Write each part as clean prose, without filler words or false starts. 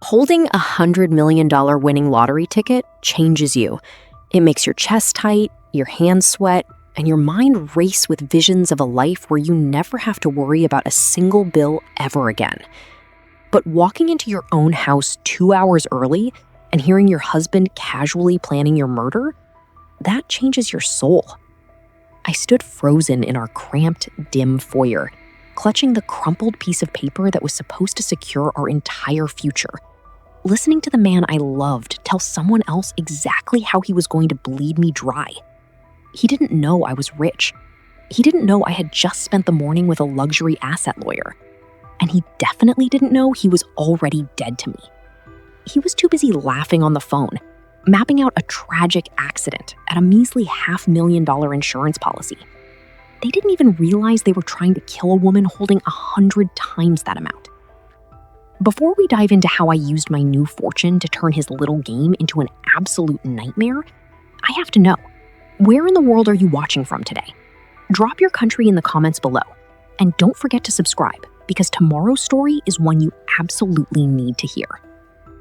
Holding $100 million winning lottery ticket changes you. It makes your chest tight, your hands sweat, and your mind race with visions of a life where you never have to worry about a single bill ever again. But walking into your own house 2 hours early and hearing your husband casually planning your murder, that changes your soul. I stood frozen in our cramped, dim foyer, clutching the crumpled piece of paper that was supposed to secure our entire future. Listening to the man I loved tell someone else exactly how he was going to bleed me dry. He didn't know I was rich. He didn't know I had just spent the morning with a luxury asset lawyer. And he definitely didn't know he was already dead to me. He was too busy laughing on the phone, mapping out a tragic accident at a measly $500,000 insurance policy. They didn't even realize they were trying to kill a woman holding 100 times that amount. Before we dive into how I used my new fortune to turn his little game into an absolute nightmare, I have to know, where in the world are you watching from today? Drop your country in the comments below, and don't forget to subscribe, because tomorrow's story is one you absolutely need to hear.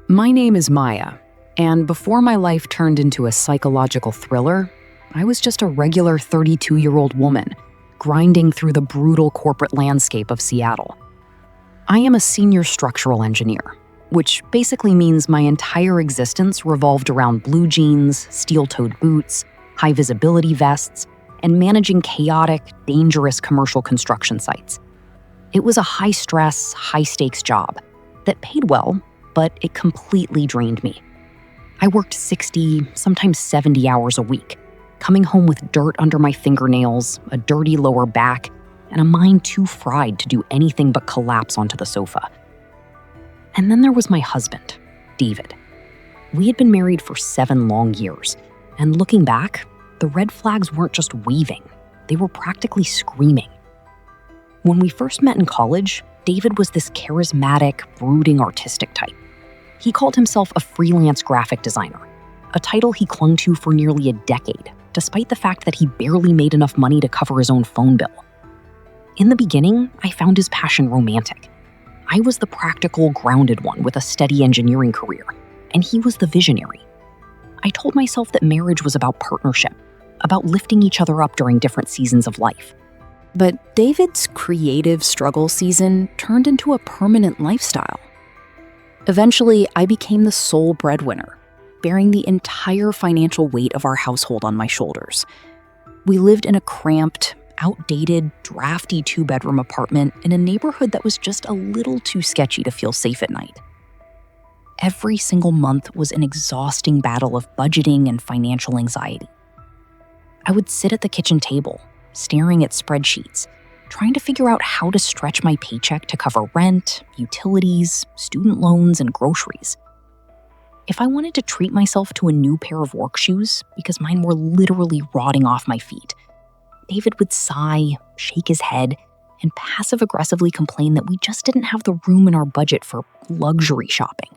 My name is Maya, and before my life turned into a psychological thriller, I was just a regular 32-year-old woman, grinding through the brutal corporate landscape of Seattle. I am a senior structural engineer, which basically means my entire existence revolved around blue jeans, steel-toed boots, high-visibility vests, and managing chaotic, dangerous commercial construction sites. It was a high-stress, high-stakes job that paid well, but it completely drained me. I worked 60, sometimes 70 hours a week, coming home with dirt under my fingernails, a dirty lower back, and a mind too fried to do anything but collapse onto the sofa. And then there was my husband, David. We had been married for 7 long years, and looking back, the red flags weren't just waving, they were practically screaming. When we first met in college, David was this charismatic, brooding artistic type. He called himself a freelance graphic designer, a title he clung to for nearly a decade, despite the fact that he barely made enough money to cover his own phone bill. In the beginning, I found his passion romantic. I was the practical, grounded one with a steady engineering career, and he was the visionary. I told myself that marriage was about partnership, about lifting each other up during different seasons of life. But David's creative struggle season turned into a permanent lifestyle. Eventually, I became the sole breadwinner, bearing the entire financial weight of our household on my shoulders. We lived in a cramped, outdated, drafty 2-bedroom apartment in a neighborhood that was just a little too sketchy to feel safe at night. Every single month was an exhausting battle of budgeting and financial anxiety. I would sit at the kitchen table, staring at spreadsheets, trying to figure out how to stretch my paycheck to cover rent, utilities, student loans, and groceries. If I wanted to treat myself to a new pair of work shoes because mine were literally rotting off my feet, David would sigh, shake his head, and passive-aggressively complain that we just didn't have the room in our budget for luxury shopping.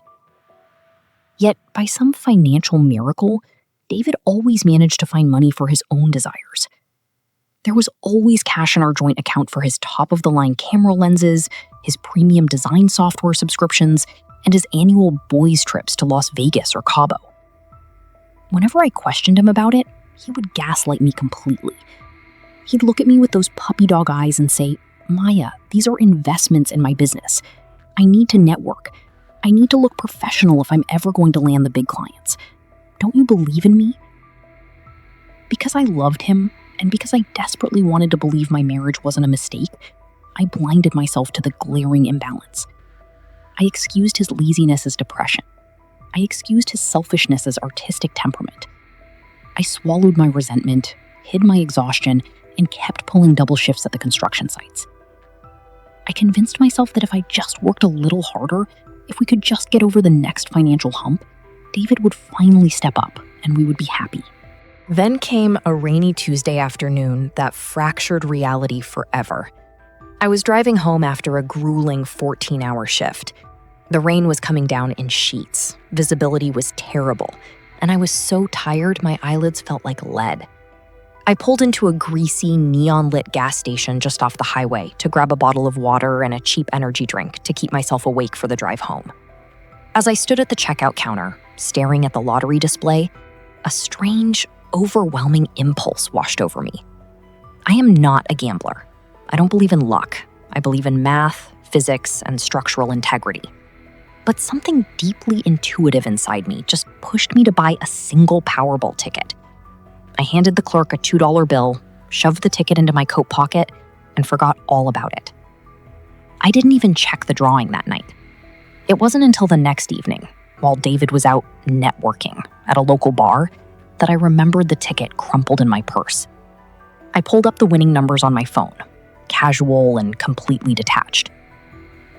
Yet, by some financial miracle, David always managed to find money for his own desires. There was always cash in our joint account for his top-of-the-line camera lenses, his premium design software subscriptions, and his annual boys' trips to Las Vegas or Cabo. Whenever I questioned him about it, he would gaslight me completely. He'd look at me with those puppy dog eyes and say, "Maya, these are investments in my business. I need to network. I need to look professional if I'm ever going to land the big clients. Don't you believe in me?" Because I loved him, and because I desperately wanted to believe my marriage wasn't a mistake, I blinded myself to the glaring imbalance. I excused his laziness as depression. I excused his selfishness as artistic temperament. I swallowed my resentment, hid my exhaustion, and kept pulling double shifts at the construction sites. I convinced myself that if I just worked a little harder, if we could just get over the next financial hump, David would finally step up and we would be happy. Then came a rainy Tuesday afternoon that fractured reality forever. I was driving home after a grueling 14-hour shift. The rain was coming down in sheets, visibility was terrible, and I was so tired my eyelids felt like lead. I pulled into a greasy, neon-lit gas station just off the highway to grab a bottle of water and a cheap energy drink to keep myself awake for the drive home. As I stood at the checkout counter, staring at the lottery display, a strange, overwhelming impulse washed over me. I am not a gambler. I don't believe in luck. I believe in math, physics, and structural integrity. But something deeply intuitive inside me just pushed me to buy a single Powerball ticket. I handed the clerk a $2 bill, shoved the ticket into my coat pocket, and forgot all about it. I didn't even check the drawing that night. It wasn't until the next evening, while David was out networking at a local bar, that I remembered the ticket crumpled in my purse. I pulled up the winning numbers on my phone, casual and completely detached.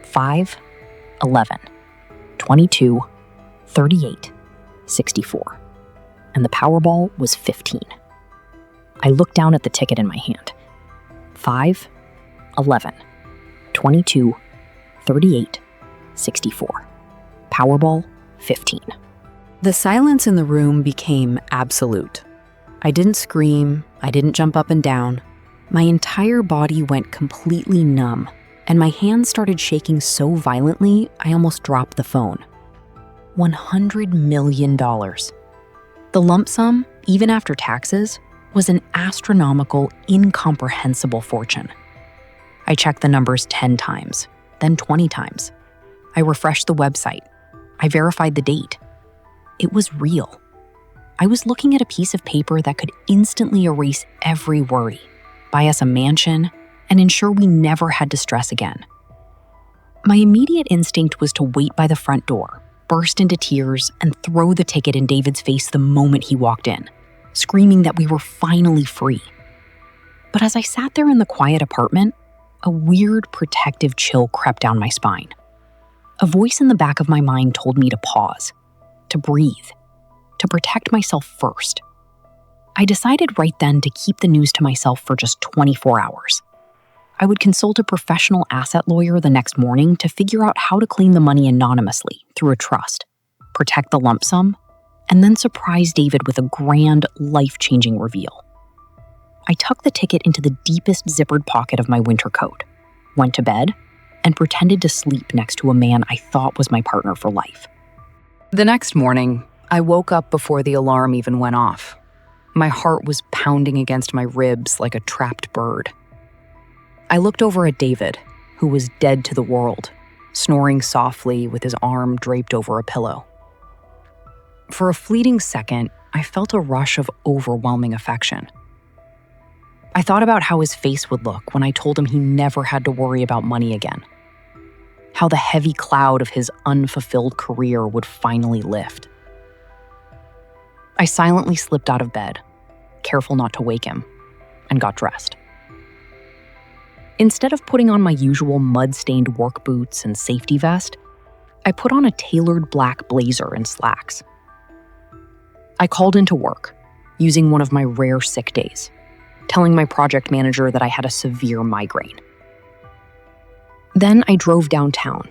5, 11, 22, 38, 64. And the Powerball was 15. I looked down at the ticket in my hand. 5, 11, 22, 38, 64. Powerball, 15. The silence in the room became absolute. I didn't scream, I didn't jump up and down. My entire body went completely numb, and my hands started shaking so violently I almost dropped the phone. $100 million. The lump sum, even after taxes, was an astronomical, incomprehensible fortune. I checked the numbers 10 times, then 20 times. I refreshed the website. I verified the date. It was real. I was looking at a piece of paper that could instantly erase every worry, buy us a mansion, and ensure we never had to stress again. My immediate instinct was to wait by the front door, burst into tears, and throw the ticket in David's face the moment he walked in, screaming that we were finally free. But as I sat there in the quiet apartment, a weird protective chill crept down my spine. A voice in the back of my mind told me to pause, to breathe, to protect myself first. I decided right then to keep the news to myself for just 24 hours. I would consult a professional asset lawyer the next morning to figure out how to claim the money anonymously through a trust, protect the lump sum, and then surprise David with a grand, life-changing reveal. I tucked the ticket into the deepest zippered pocket of my winter coat, went to bed, and pretended to sleep next to a man I thought was my partner for life. The next morning, I woke up before the alarm even went off. My heart was pounding against my ribs like a trapped bird. I looked over at David, who was dead to the world, snoring softly with his arm draped over a pillow. For a fleeting second, I felt a rush of overwhelming affection. I thought about how his face would look when I told him he never had to worry about money again. How the heavy cloud of his unfulfilled career would finally lift. I silently slipped out of bed, careful not to wake him, and got dressed. Instead of putting on my usual mud-stained work boots and safety vest, I put on a tailored black blazer and slacks. I called into work, using one of my rare sick days, telling my project manager that I had a severe migraine. Then I drove downtown,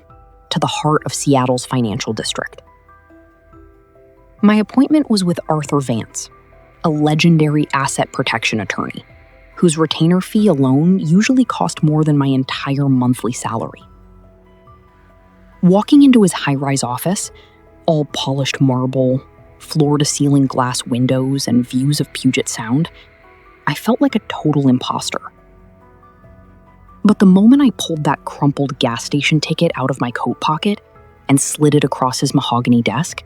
to the heart of Seattle's financial district. My appointment was with Arthur Vance, a legendary asset protection attorney, whose retainer fee alone usually cost more than my entire monthly salary. Walking into his high-rise office, all polished marble, floor-to-ceiling glass windows, and views of Puget Sound, I felt like a total imposter. But the moment I pulled that crumpled gas station ticket out of my coat pocket and slid it across his mahogany desk,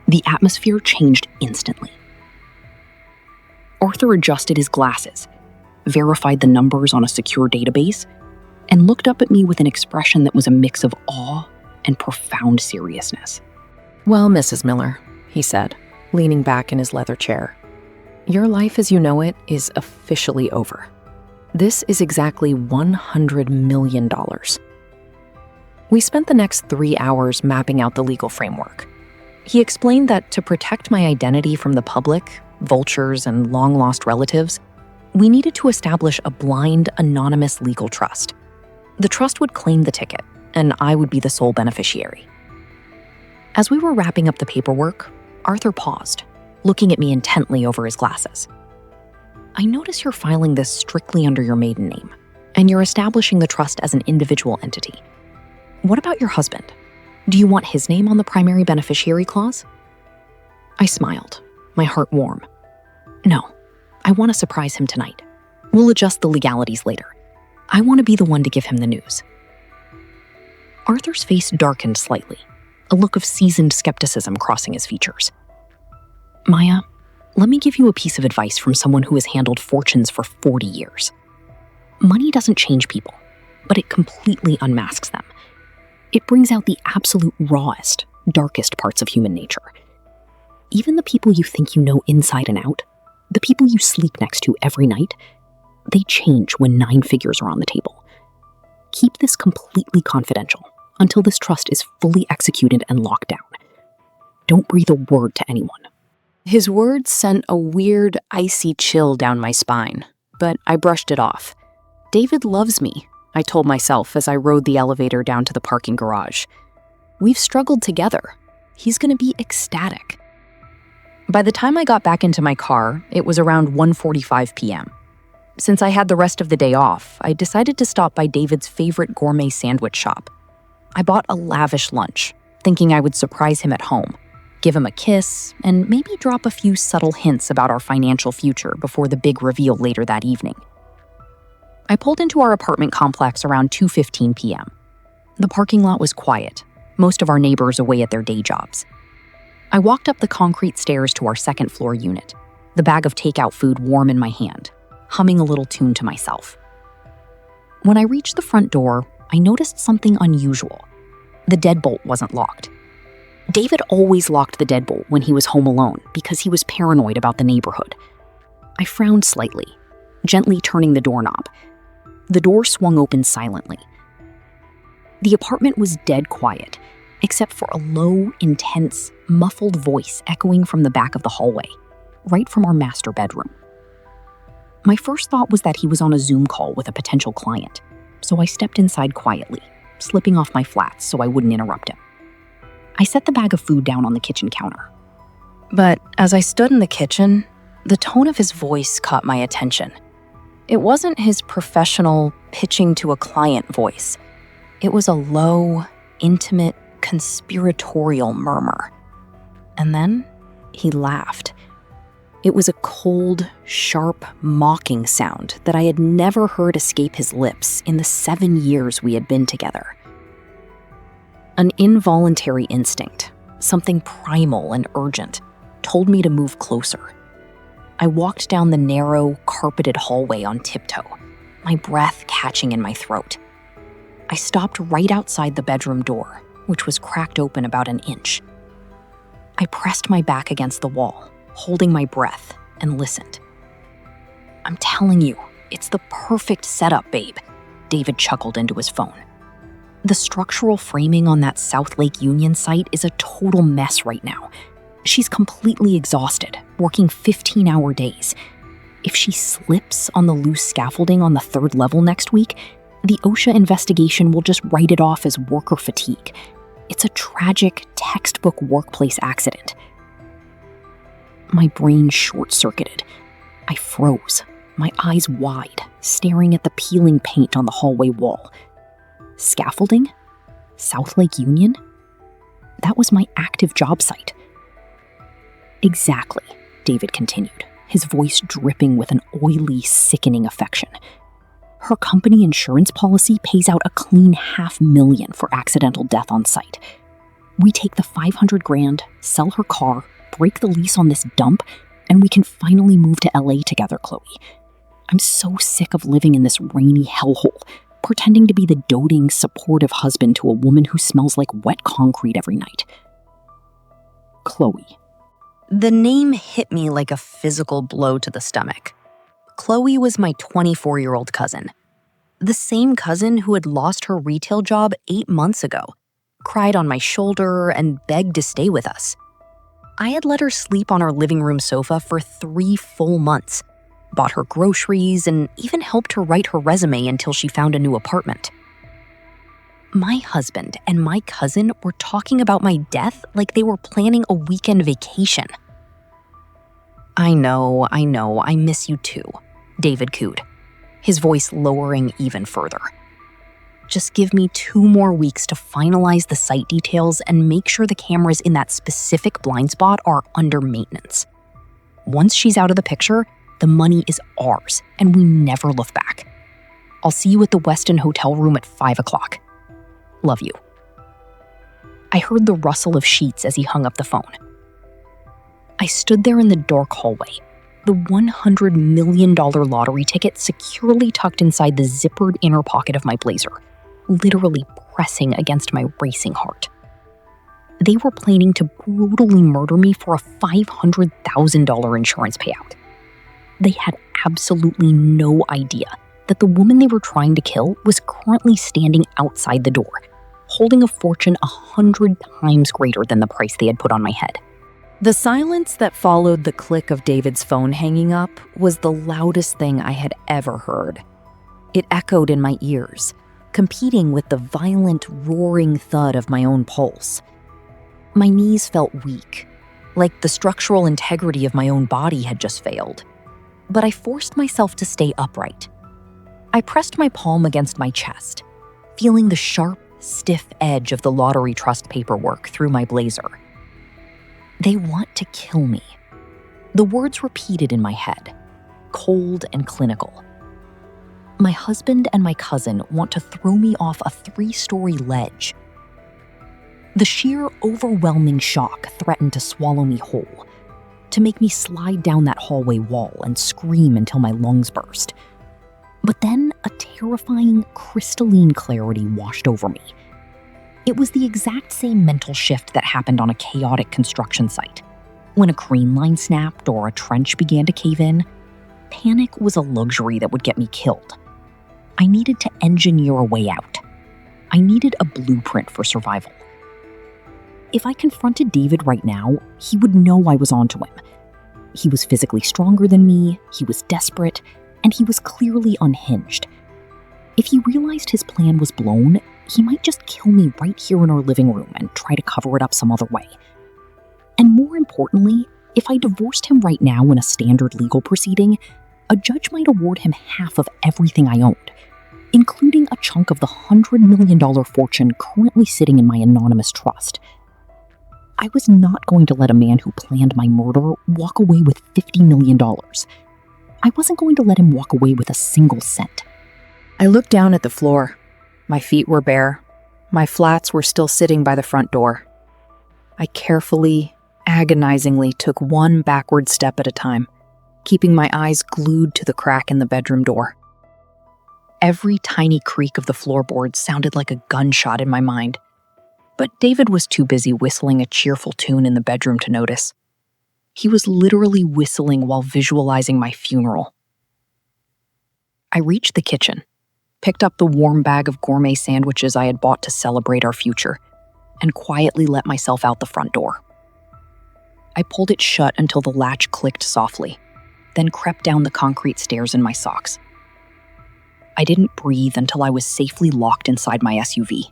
the atmosphere changed instantly. Arthur adjusted his glasses, verified the numbers on a secure database, and looked up at me with an expression that was a mix of awe and profound seriousness. "Well, Mrs. Miller," he said, leaning back in his leather chair, "your life as you know it is officially over. This is exactly $100 million. We spent the next 3 hours mapping out the legal framework. He explained that to protect my identity from the public, vultures, and long-lost relatives, we needed to establish a blind, anonymous legal trust. The trust would claim the ticket, and I would be the sole beneficiary. As we were wrapping up the paperwork, Arthur paused, looking at me intently over his glasses. "I notice you're filing this strictly under your maiden name, and you're establishing the trust as an individual entity. What about your husband? Do you want his name on the primary beneficiary clause? I smiled, my heart warm. No, I want to surprise him tonight. We'll adjust the legalities later. I want to be the one to give him the news. Arthur's face darkened slightly, a look of seasoned skepticism crossing his features. Maya, let me give you a piece of advice from someone who has handled fortunes for 40 years. Money doesn't change people, but it completely unmasks them. It brings out the absolute rawest, darkest parts of human nature. Even the people you think you know inside and out, the people you sleep next to every night, they change when 9 figures are on the table. Keep this completely confidential until this trust is fully executed and locked down. Don't breathe a word to anyone. His words sent a weird, icy chill down my spine, but I brushed it off. David loves me, I told myself as I rode the elevator down to the parking garage. We've struggled together. He's going to be ecstatic. By the time I got back into my car, it was around 1:45 p.m. Since I had the rest of the day off, I decided to stop by David's favorite gourmet sandwich shop. I bought a lavish lunch, thinking I would surprise him at home, give him a kiss, and maybe drop a few subtle hints about our financial future before the big reveal later that evening. I pulled into our apartment complex around 2:15 p.m. The parking lot was quiet, most of our neighbors away at their day jobs. I walked up the concrete stairs to our second-floor unit, the bag of takeout food warm in my hand, humming a little tune to myself. When I reached the front door, I noticed something unusual. The deadbolt wasn't locked. David always locked the deadbolt when he was home alone because he was paranoid about the neighborhood. I frowned slightly, gently turning the doorknob. The door swung open silently. The apartment was dead quiet, except for a low, intense, muffled voice echoing from the back of the hallway, right from our master bedroom. My first thought was that he was on a Zoom call with a potential client, so I stepped inside quietly, slipping off my flats so I wouldn't interrupt him. I set the bag of food down on the kitchen counter. But as I stood in the kitchen, the tone of his voice caught my attention. It wasn't his professional, pitching to a client voice. It was a low, intimate, conspiratorial murmur. And then he laughed. It was a cold, sharp, mocking sound that I had never heard escape his lips in the 7 years we had been together. An involuntary instinct, something primal and urgent, told me to move closer. I walked down the narrow, carpeted hallway on tiptoe, my breath catching in my throat. I stopped right outside the bedroom door, which was cracked open about an inch. I pressed my back against the wall, holding my breath, and listened. I'm telling you, it's the perfect setup, babe, David chuckled into his phone. The structural framing on that South Lake Union site is a total mess right now. She's completely exhausted, working 15-hour days. If she slips on the loose scaffolding on the 3rd level next week, the OSHA investigation will just write it off as worker fatigue. It's a tragic, textbook workplace accident. My brain short-circuited. I froze, my eyes wide, staring at the peeling paint on the hallway wall. Scaffolding? South Lake Union? That was my active job site. Exactly, David continued, his voice dripping with an oily, sickening affection. Her company insurance policy pays out a clean $500,000 for accidental death on site. We take the $500,000, sell her car, break the lease on this dump, and we can finally move to LA together, Chloe. I'm so sick of living in this rainy hellhole, pretending to be the doting, supportive husband to a woman who smells like wet concrete every night. Chloe. The name hit me like a physical blow to the stomach. Chloe was my 24-year-old cousin. The same cousin who had lost her retail job 8 months ago, cried on my shoulder, and begged to stay with us. I had let her sleep on our living room sofa for 3 full months, bought her groceries, and even helped her write her resume until she found a new apartment. My husband and my cousin were talking about my death like they were planning a weekend vacation. I know, I miss you too, David cooed, his voice lowering even further. Just give me 2 more weeks to finalize the site details and make sure the cameras in that specific blind spot are under maintenance. Once she's out of the picture, the money is ours, and we never look back. I'll see you at the Westin hotel room at 5 o'clock. Love you." I heard the rustle of sheets as he hung up the phone. I stood there in the dark hallway, the $100 million lottery ticket securely tucked inside the zippered inner pocket of my blazer, literally pressing against my racing heart. They were planning to brutally murder me for a $500,000 insurance payout. They had absolutely no idea that the woman they were trying to kill was currently standing outside the door, holding a fortune 100 times greater than the price they had put on my head. The silence that followed the click of David's phone hanging up was the loudest thing I had ever heard. It echoed in my ears, competing with the violent, roaring thud of my own pulse. My knees felt weak, like the structural integrity of my own body had just failed. But I forced myself to stay upright. I pressed my palm against my chest, feeling the sharp, stiff edge of the lottery trust paperwork through my blazer. "They want to kill me." The words repeated in my head, cold and clinical. "My husband and my cousin want to throw me off a 3-story ledge." The sheer, overwhelming shock threatened to swallow me whole, to make me slide down that hallway wall and scream until my lungs burst. But then a terrifying, crystalline clarity washed over me. It was the exact same mental shift that happened on a chaotic construction site. When a crane line snapped or a trench began to cave in, panic was a luxury that would get me killed. I needed to engineer a way out. I needed a blueprint for survival. If I confronted David right now, he would know I was onto him. He was physically stronger than me, he was desperate, and he was clearly unhinged. If he realized his plan was blown, he might just kill me right here in our living room and try to cover it up some other way. And more importantly, if I divorced him right now in a standard legal proceeding, a judge might award him half of everything I owned, including a chunk of the $100 million fortune currently sitting in my anonymous trust. I was not going to let a man who planned my murder walk away with $50 million. I wasn't going to let him walk away with a single cent. I looked down at the floor. My feet were bare. My flats were still sitting by the front door. I carefully, agonizingly took one backward step at a time, keeping my eyes glued to the crack in the bedroom door. Every tiny creak of the floorboards sounded like a gunshot in my mind, but David was too busy whistling a cheerful tune in the bedroom to notice. He was literally whistling while visualizing my funeral. I reached the kitchen, picked up the warm bag of gourmet sandwiches I had bought to celebrate our future, and quietly let myself out the front door. I pulled it shut until the latch clicked softly, then crept down the concrete stairs in my socks. I didn't breathe until I was safely locked inside my SUV.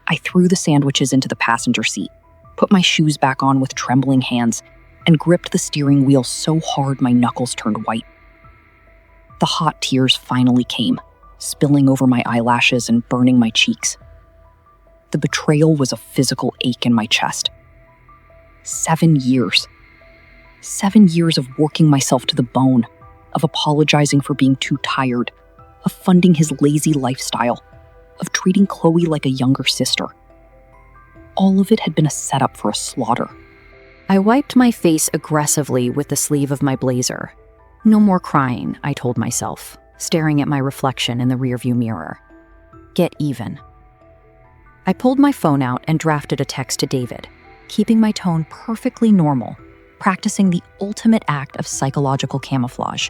I threw the sandwiches into the passenger seat, put my shoes back on with trembling hands, and gripped the steering wheel so hard my knuckles turned white. The hot tears finally came, spilling over my eyelashes and burning my cheeks. The betrayal was a physical ache in my chest. 7 years. 7 years of working myself to the bone, of apologizing for being too tired, of funding his lazy lifestyle, of treating Chloe like a younger sister. All of it had been a setup for a slaughter. I wiped my face aggressively with the sleeve of my blazer. No more crying, I told myself, staring at my reflection in the rearview mirror. Get even. I pulled my phone out and drafted a text to David, keeping my tone perfectly normal, practicing the ultimate act of psychological camouflage.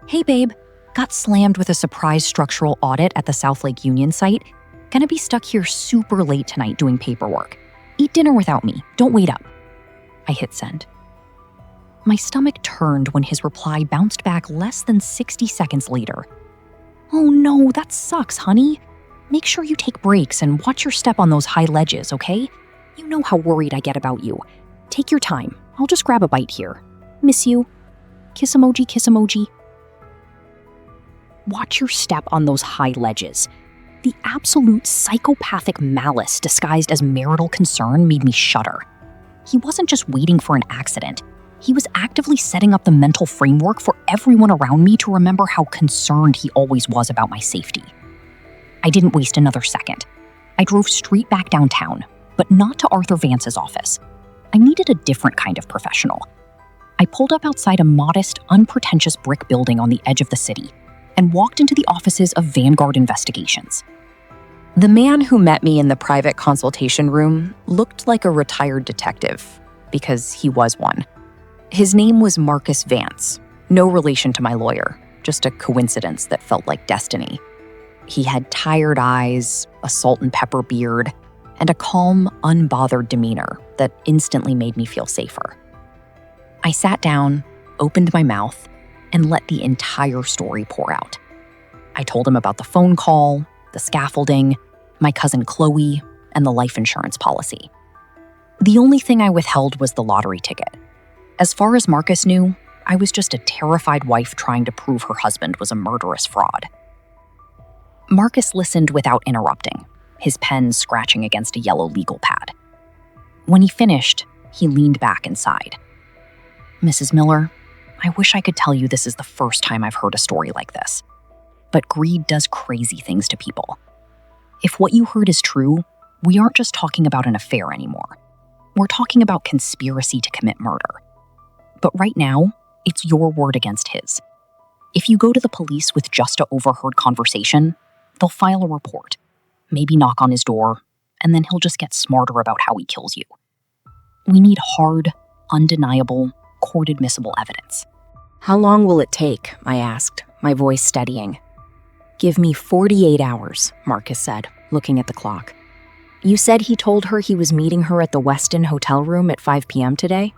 Hey babe, got slammed with a surprise structural audit at the South Lake Union site. Gonna be stuck here super late tonight doing paperwork. Eat dinner without me, don't wait up. I hit send. My stomach turned when his reply bounced back less than 60 seconds later. Oh no, that sucks, honey. Make sure you take breaks and watch your step on those high ledges, okay? You know how worried I get about you. Take your time. I'll just grab a bite here. Miss you. Kiss emoji, kiss emoji. Watch your step on those high ledges. The absolute psychopathic malice disguised as marital concern made me shudder. He wasn't just waiting for an accident. He was actively setting up the mental framework for everyone around me to remember how concerned he always was about my safety. I didn't waste another second. I drove straight back downtown, but not to Arthur Vance's office. I needed a different kind of professional. I pulled up outside a modest, unpretentious brick building on the edge of the city and walked into the offices of Vanguard Investigations. The man who met me in the private consultation room looked like a retired detective, because he was one. His name was Marcus Vance, no relation to my lawyer, just a coincidence that felt like destiny. He had tired eyes, a salt and pepper beard, and a calm, unbothered demeanor that instantly made me feel safer. I sat down, opened my mouth, and let the entire story pour out. I told him about the phone call, the scaffolding, my cousin Chloe, and the life insurance policy. The only thing I withheld was the lottery ticket. As far as Marcus knew, I was just a terrified wife trying to prove her husband was a murderous fraud. Marcus listened without interrupting, his pen scratching against a yellow legal pad. When he finished, he leaned back and sighed. "Mrs. Miller, I wish I could tell you this is the first time I've heard a story like this. But greed does crazy things to people. If what you heard is true, we aren't just talking about an affair anymore. We're talking about conspiracy to commit murder. But right now, it's your word against his. If you go to the police with just an overheard conversation, they'll file a report, maybe knock on his door, and then he'll just get smarter about how he kills you. We need hard, undeniable, court-admissible evidence." "How long will it take?" I asked, my voice steadying. "Give me 48 hours, Marcus said, looking at the clock. "You said he told her he was meeting her at the Westin hotel room at 5 p.m. today?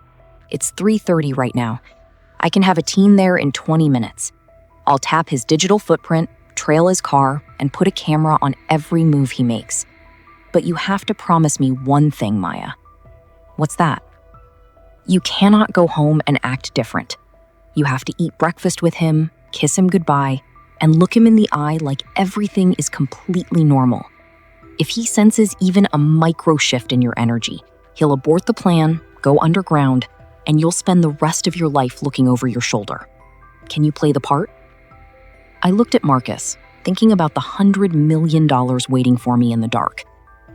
It's 3:30 right now. I can have a team there in 20 minutes. I'll tap his digital footprint, trail his car, and put a camera on every move he makes. But you have to promise me one thing, Maya." "What's that?" "You cannot go home and act different. You have to eat breakfast with him, kiss him goodbye, and look him in the eye like everything is completely normal. If he senses even a micro shift in your energy, he'll abort the plan, go underground, and you'll spend the rest of your life looking over your shoulder. Can you play the part?" I looked at Marcus, thinking about the $100 million waiting for me in the dark,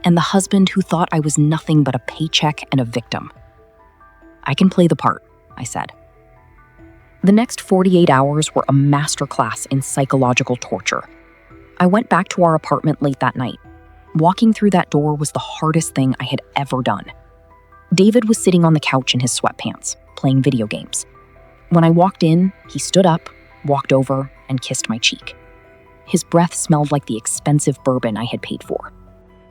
and the husband who thought I was nothing but a paycheck and a victim. "I can play the part," I said. The next 48 hours were a masterclass in psychological torture. I went back to our apartment late that night. Walking through that door was the hardest thing I had ever done. David was sitting on the couch in his sweatpants, playing video games. When I walked in, he stood up, walked over, and kissed my cheek. His breath smelled like the expensive bourbon I had paid for.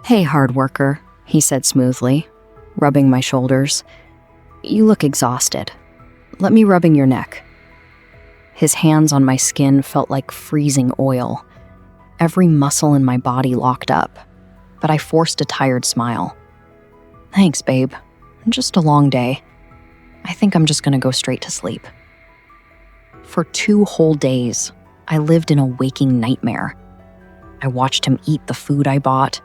"Hey, hard worker," he said smoothly, rubbing my shoulders. "You look exhausted. Let me rubbing your neck." His hands on my skin felt like freezing oil. Every muscle in my body locked up, but I forced a tired smile. "Thanks, babe. Just a long day. I think I'm just gonna go straight to sleep." For 2 whole days, I lived in a waking nightmare. I watched him eat the food I bought.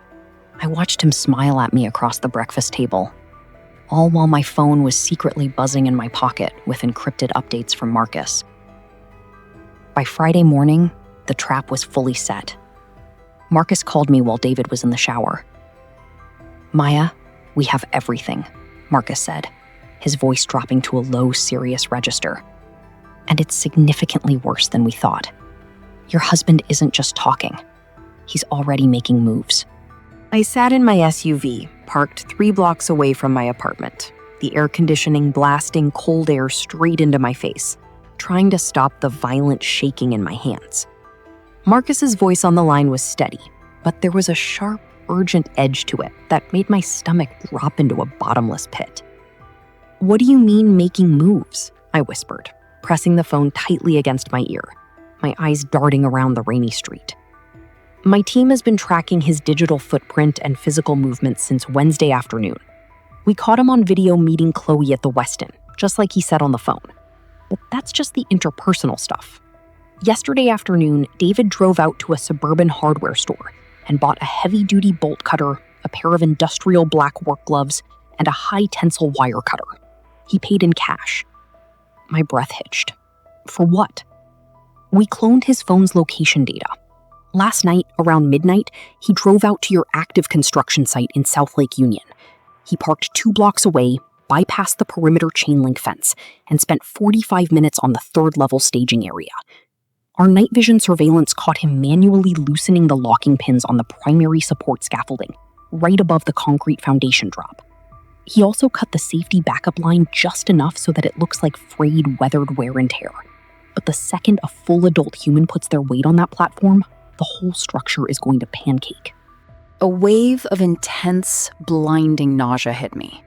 I watched him smile at me across the breakfast table, all while my phone was secretly buzzing in my pocket with encrypted updates from Marcus. By Friday morning, the trap was fully set. Marcus called me while David was in the shower. "Maya, we have everything," Marcus said, his voice dropping to a low, serious register. "And it's significantly worse than we thought. Your husband isn't just talking. He's already making moves." I sat in my SUV, parked 3 blocks away from my apartment, the air conditioning blasting cold air straight into my face, trying to stop the violent shaking in my hands. Marcus's voice on the line was steady, but there was a sharp, urgent edge to it that made my stomach drop into a bottomless pit. "What do you mean making moves?" I whispered, pressing the phone tightly against my ear, my eyes darting around the rainy street. My team has been tracking his digital footprint and physical movements since Wednesday afternoon. We caught him on video meeting Chloe at the Westin, just like he said on the phone. But that's just the interpersonal stuff. Yesterday afternoon, David drove out to a suburban hardware store and bought a heavy-duty bolt cutter, a pair of industrial black work gloves, and a high-tensile wire cutter. He paid in cash. My breath hitched. For what? We cloned his phone's location data. Last night, around midnight, he drove out to your active construction site in South Lake Union. He parked 2 blocks away, bypassed the perimeter chain link fence, and spent 45 minutes on the 3rd-level staging area. Our night vision surveillance caught him manually loosening the locking pins on the primary support scaffolding, right above the concrete foundation drop. He also cut the safety backup line just enough so that it looks like frayed, weathered wear and tear. But the second a full adult human puts their weight on that platform, the whole structure is going to pancake. A wave of intense, blinding nausea hit me.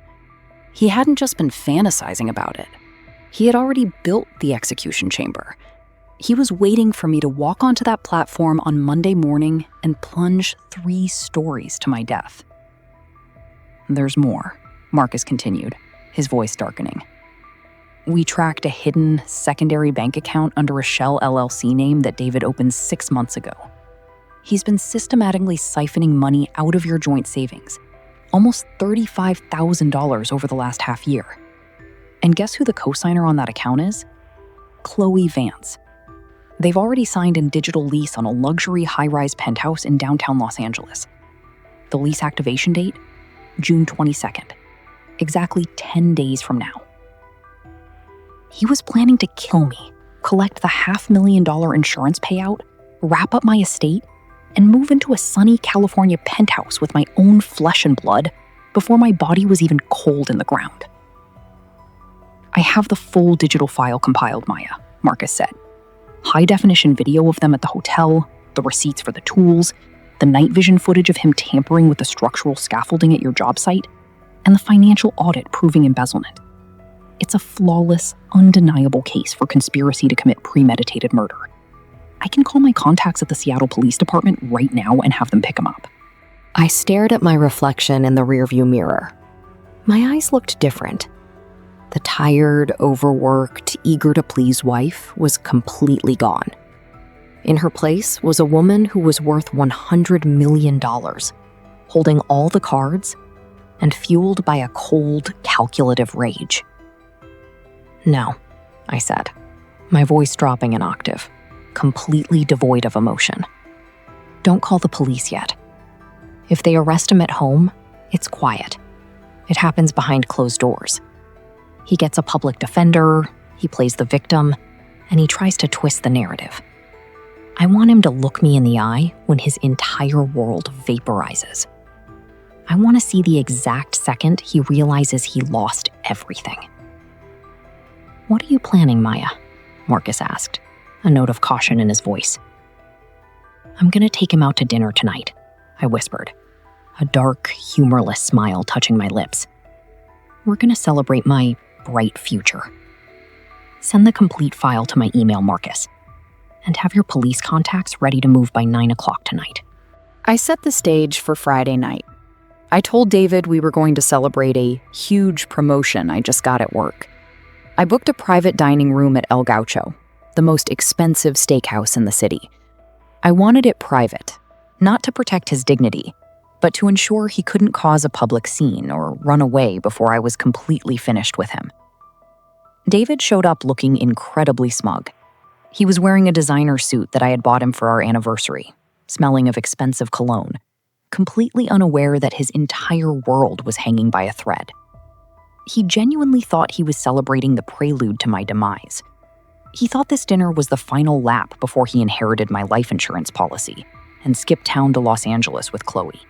He hadn't just been fantasizing about it. He had already built the execution chamber. He was waiting for me to walk onto that platform on Monday morning and plunge 3 stories to my death. There's more, Marcus continued, his voice darkening. We tracked a hidden secondary bank account under a Shell LLC name that David opened 6 months ago. He's been systematically siphoning money out of your joint savings, almost $35,000 over the last half year. And guess who the co-signer on that account is? Chloe Vance. They've already signed a digital lease on a luxury high-rise penthouse in downtown Los Angeles. The lease activation date? June 22nd. Exactly 10 days from now. He was planning to kill me, collect the $500,000 insurance payout, wrap up my estate, and move into a sunny California penthouse with my own flesh and blood before my body was even cold in the ground. I have the full digital file compiled, Maya, Marcus said. High-definition video of them at the hotel, the receipts for the tools, the night vision footage of him tampering with the structural scaffolding at your job site, and the financial audit proving embezzlement. It's a flawless, undeniable case for conspiracy to commit premeditated murder. I can call my contacts at the Seattle Police Department right now and have them pick him up. I stared at my reflection in the rearview mirror. My eyes looked different. The tired, overworked, eager-to-please wife was completely gone. In her place was a woman who was worth $100 million, holding all the cards and fueled by a cold, calculative rage. No, I said, my voice dropping an octave, completely devoid of emotion. Don't call the police yet. If they arrest him at home, it's quiet. It happens behind closed doors. He gets a public defender, he plays the victim, and he tries to twist the narrative. I want him to look me in the eye when his entire world vaporizes. I want to see the exact second he realizes he lost everything. What are you planning, Maya? Marcus asked, a note of caution in his voice. I'm going to take him out to dinner tonight, I whispered, a dark, humorless smile touching my lips. We're going to celebrate my bright future. Send the complete file to my email, Marcus, and have your police contacts ready to move by 9 o'clock tonight. I set the stage for Friday night. I told David we were going to celebrate a huge promotion I just got at work. I booked a private dining room at El Gaucho, the most expensive steakhouse in the city. I wanted it private, not to protect his dignity, but to ensure he couldn't cause a public scene or run away before I was completely finished with him. David showed up looking incredibly smug. He was wearing a designer suit that I had bought him for our anniversary, smelling of expensive cologne, completely unaware that his entire world was hanging by a thread. He genuinely thought he was celebrating the prelude to my demise. He thought this dinner was the final lap before he inherited my life insurance policy and skipped town to Los Angeles with Chloe.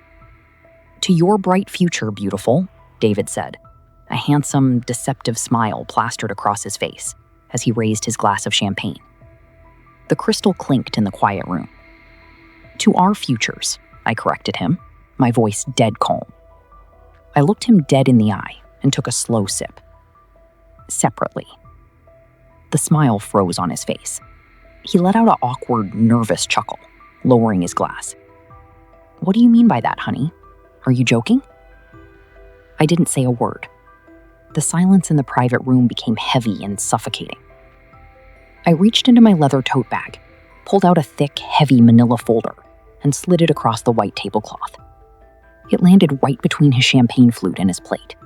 To your bright future, beautiful, David said, a handsome, deceptive smile plastered across his face as he raised his glass of champagne. The crystal clinked in the quiet room. To our futures, I corrected him, my voice dead calm. I looked him dead in the eye and took a slow sip. Separately. The smile froze on his face. He let out an awkward, nervous chuckle, lowering his glass. What do you mean by that, honey? Are you joking? I didn't say a word. The silence in the private room became heavy and suffocating. I reached into my leather tote bag, pulled out a thick, heavy manila folder, and slid it across the white tablecloth. It landed right between his champagne flute and his plate.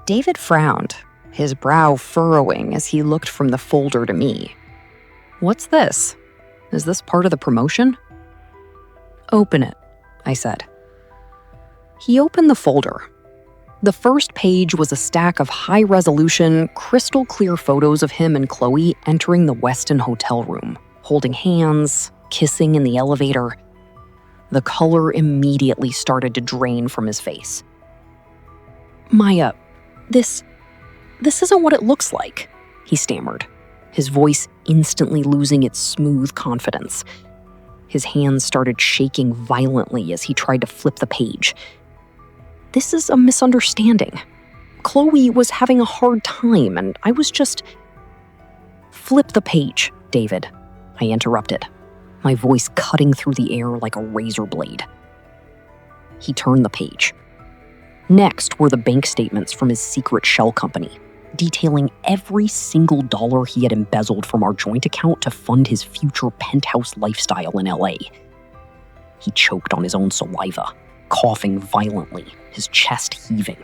David frowned, his brow furrowing as he looked from the folder to me. "What's this? Is this part of the promotion?" "Open it," I said. He opened the folder. The first page was a stack of high-resolution, crystal-clear photos of him and Chloe entering the Westin hotel room, holding hands, kissing in the elevator. The color immediately started to drain from his face. "Maya, this isn't what it looks like," he stammered, his voice instantly losing its smooth confidence. His hands started shaking violently as he tried to flip the page. "This is a misunderstanding. Chloe was having a hard time, and I was just—" "Flip the page, David," I interrupted, my voice cutting through the air like a razor blade. He turned the page. Next were the bank statements from his secret shell company, detailing every single dollar he had embezzled from our joint account to fund his future penthouse lifestyle in LA. He choked on his own saliva, coughing violently, his chest heaving.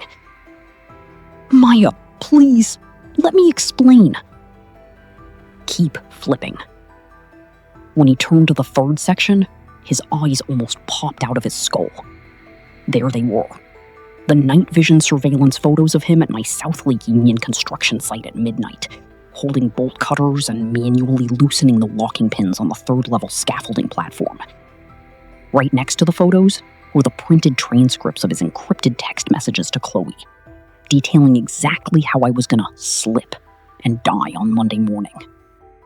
"Maya, please, let me explain." "Keep flipping." When he turned to the third section, his eyes almost popped out of his skull. There they were. The night vision surveillance photos of him at my South Lake Union construction site at midnight, holding bolt cutters and manually loosening the locking pins on the third-level scaffolding platform. Right next to the photos were the printed transcripts of his encrypted text messages to Chloe, detailing exactly how I was gonna slip and die on Monday morning.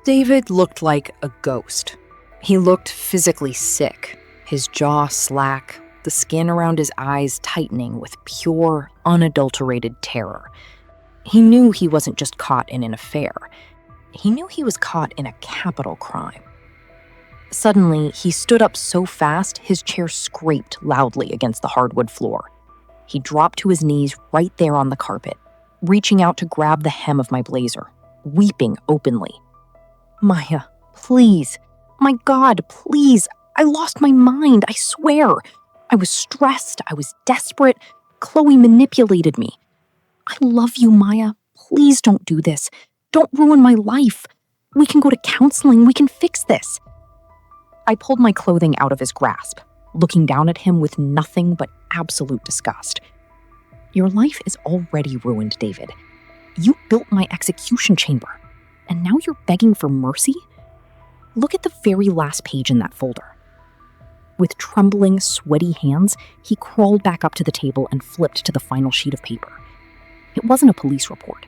David looked like a ghost. He looked physically sick, his jaw slack, the skin around his eyes tightening with pure, unadulterated terror. He knew he wasn't just caught in an affair. He knew he was caught in a capital crime. Suddenly, he stood up so fast his chair scraped loudly against the hardwood floor. He dropped to his knees right there on the carpet, reaching out to grab the hem of my blazer, weeping openly. "Maya, please. My God, please. I lost my mind, I swear. I was stressed. I was desperate. Chloe manipulated me. I love you, Maya. Please don't do this. Don't ruin my life. We can go to counseling. We can fix this." I pulled my clothing out of his grasp, looking down at him with nothing but absolute disgust. "Your life is already ruined, David. You built my execution chamber, and now you're begging for mercy? Look at the very last page in that folder." With trembling, sweaty hands, he crawled back up to the table and flipped to the final sheet of paper. It wasn't a police report.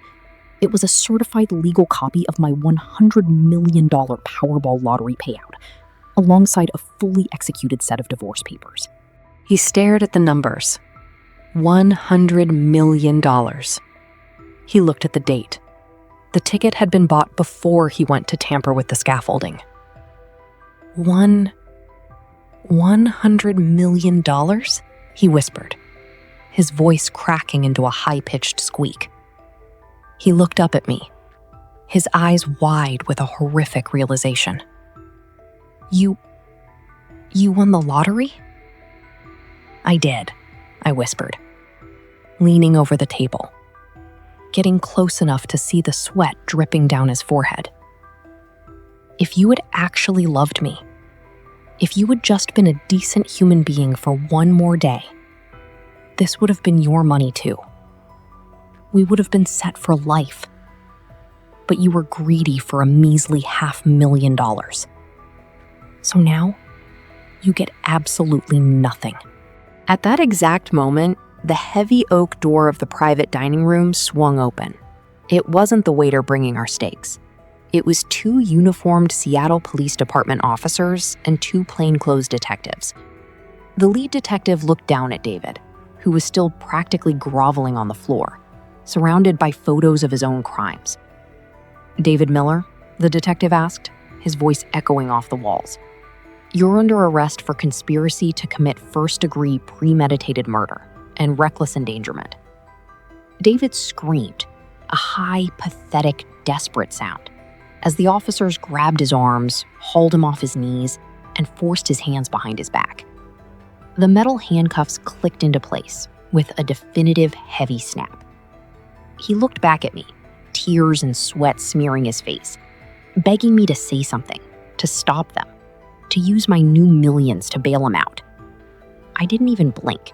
It was a certified legal copy of my $100 million Powerball lottery payout, alongside a fully executed set of divorce papers. He stared at the numbers. $100 million. He looked at the date. The ticket had been bought before he went to tamper with the scaffolding. $100 million? He whispered, his voice cracking into a high-pitched squeak. He looked up at me, his eyes wide with a horrific realization. You won the lottery?" "I did," I whispered, leaning over the table, getting close enough to see the sweat dripping down his forehead. "If you had actually loved me, if you had just been a decent human being for one more day, this would have been your money too. We would have been set for life. But you were greedy for a measly $500,000. So now, you get absolutely nothing." At that exact moment, the heavy oak door of the private dining room swung open. It wasn't the waiter bringing our steaks. It was 2 uniformed Seattle Police Department officers and 2 plainclothes detectives. The lead detective looked down at David, who was still practically groveling on the floor, surrounded by photos of his own crimes. "David Miller?" the detective asked, his voice echoing off the walls. "You're under arrest for conspiracy to commit first-degree premeditated murder and reckless endangerment." David screamed, a high, pathetic, desperate sound, as the officers grabbed his arms, hauled him off his knees, and forced his hands behind his back. The metal handcuffs clicked into place with a definitive heavy snap. He looked back at me, tears and sweat smearing his face, begging me to say something, to stop them, to use my new millions to bail him out. I didn't even blink.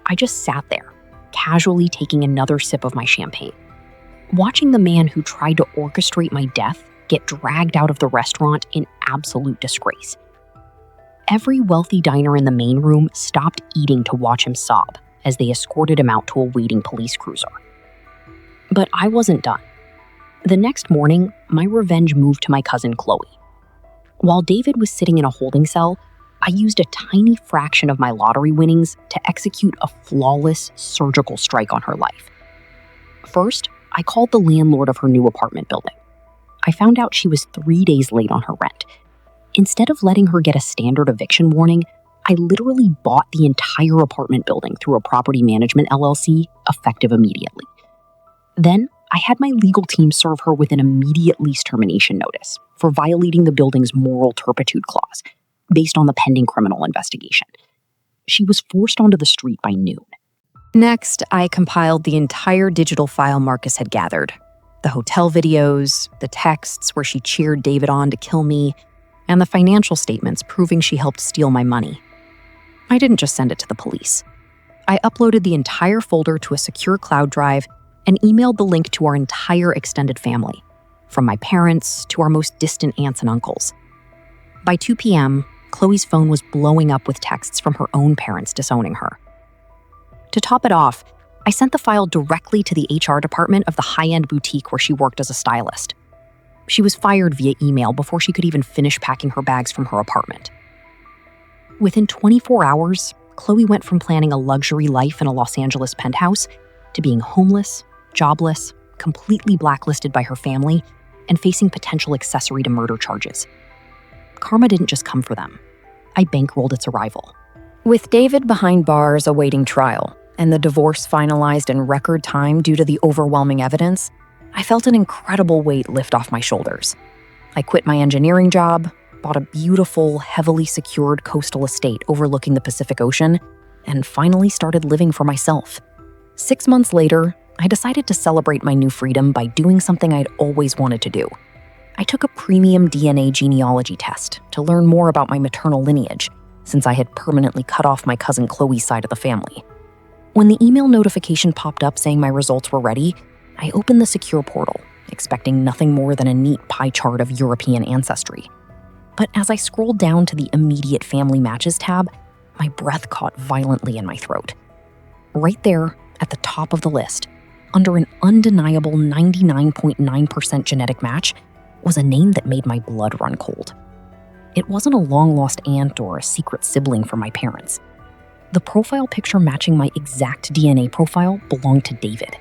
I just sat there, casually taking another sip of my champagne, watching the man who tried to orchestrate my death get dragged out of the restaurant in absolute disgrace. Every wealthy diner in the main room stopped eating to watch him sob as they escorted him out to a waiting police cruiser. But I wasn't done. The next morning, my revenge moved to my cousin Chloe. While David was sitting in a holding cell, I used a tiny fraction of my lottery winnings to execute a flawless surgical strike on her life. First, I called the landlord of her new apartment building. I found out she was 3 days late on her rent. Instead of letting her get a standard eviction warning, I literally bought the entire apartment building through a property management LLC, effective immediately. Then, I had my legal team serve her with an immediate lease termination notice for violating the building's moral turpitude clause, based on the pending criminal investigation. She was forced onto the street by noon. Next, I compiled the entire digital file Marcus had gathered. The hotel videos, the texts where she cheered David on to kill me, and the financial statements proving she helped steal my money. I didn't just send it to the police. I uploaded the entire folder to a secure cloud drive and emailed the link to our entire extended family, from my parents to our most distant aunts and uncles. By 2 p.m., Chloe's phone was blowing up with texts from her own parents disowning her. To top it off, I sent the file directly to the HR department of the high-end boutique where she worked as a stylist. She was fired via email before she could even finish packing her bags from her apartment. Within 24 hours, Chloe went from planning a luxury life in a Los Angeles penthouse to being homeless, jobless, completely blacklisted by her family, and facing potential accessory to murder charges. Karma didn't just come for them. I bankrolled its arrival. With David behind bars awaiting trial, and the divorce finalized in record time due to the overwhelming evidence, I felt an incredible weight lift off my shoulders. I quit my engineering job, bought a beautiful, heavily secured coastal estate overlooking the Pacific Ocean, and finally started living for myself. 6 months later, I decided to celebrate my new freedom by doing something I'd always wanted to do. I took a premium DNA genealogy test to learn more about my maternal lineage, since I had permanently cut off my cousin Chloe's side of the family. When the email notification popped up saying my results were ready, I opened the secure portal, expecting nothing more than a neat pie chart of European ancestry. But as I scrolled down to the immediate family matches tab, my breath caught violently in my throat. Right there, at the top of the list, under an undeniable 99.9% genetic match, was a name that made my blood run cold. It wasn't a long-lost aunt or a secret sibling from my parents. The profile picture matching my exact DNA profile belonged to David,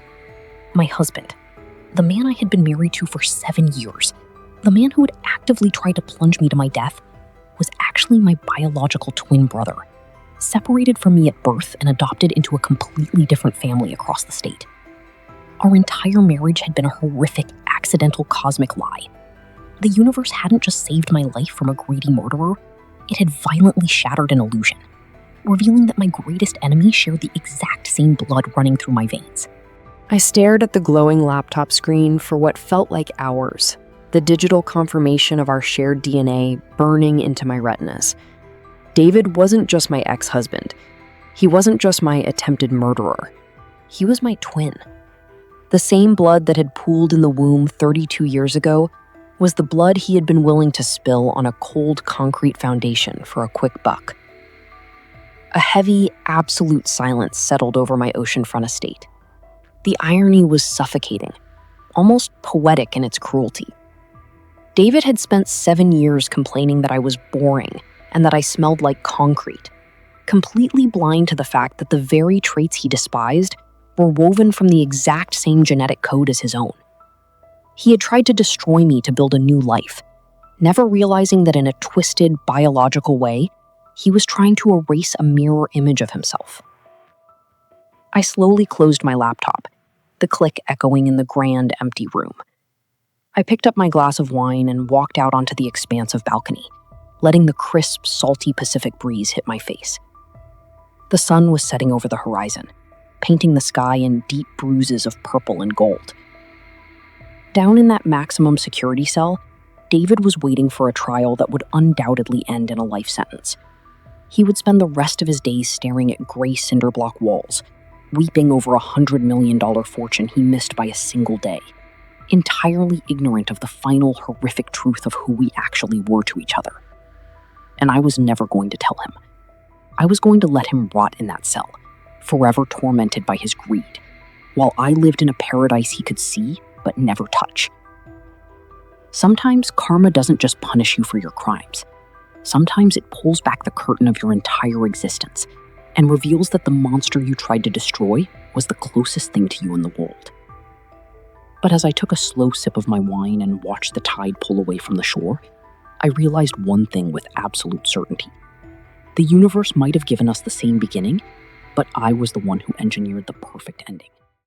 my husband, the man I had been married to for 7 years. The man who had actively tried to plunge me to my death was actually my biological twin brother, separated from me at birth and adopted into a completely different family across the state. Our entire marriage had been a horrific, accidental cosmic lie. The universe hadn't just saved my life from a greedy murderer, it had violently shattered an illusion, revealing that my greatest enemy shared the exact same blood running through my veins. I stared at the glowing laptop screen for what felt like hours, the digital confirmation of our shared DNA burning into my retinas. David wasn't just my ex-husband. He wasn't just my attempted murderer. He was my twin. The same blood that had pooled in the womb 32 years ago was the blood he had been willing to spill on a cold concrete foundation for a quick buck. A heavy, absolute silence settled over my oceanfront estate. The irony was suffocating, almost poetic in its cruelty. David had spent 7 years complaining that I was boring and that I smelled like concrete, completely blind to the fact that the very traits he despised were woven from the exact same genetic code as his own. He had tried to destroy me to build a new life, never realizing that in a twisted, biological way, he was trying to erase a mirror image of himself. I slowly closed my laptop, the click echoing in the grand, empty room. I picked up my glass of wine and walked out onto the expansive balcony, letting the crisp, salty Pacific breeze hit my face. The sun was setting over the horizon, painting the sky in deep bruises of purple and gold. Down in that maximum security cell, David was waiting for a trial that would undoubtedly end in a life sentence. He would spend the rest of his days staring at gray cinder block walls, weeping over $100 million fortune he missed by a single day, entirely ignorant of the final horrific truth of who we actually were to each other. And I was never going to tell him. I was going to let him rot in that cell, forever tormented by his greed, while I lived in a paradise he could see but never touch. Sometimes karma doesn't just punish you for your crimes. Sometimes it pulls back the curtain of your entire existence and reveals that the monster you tried to destroy was the closest thing to you in the world. But as I took a slow sip of my wine and watched the tide pull away from the shore, I realized one thing with absolute certainty. The universe might have given us the same beginning, but I was the one who engineered the perfect ending.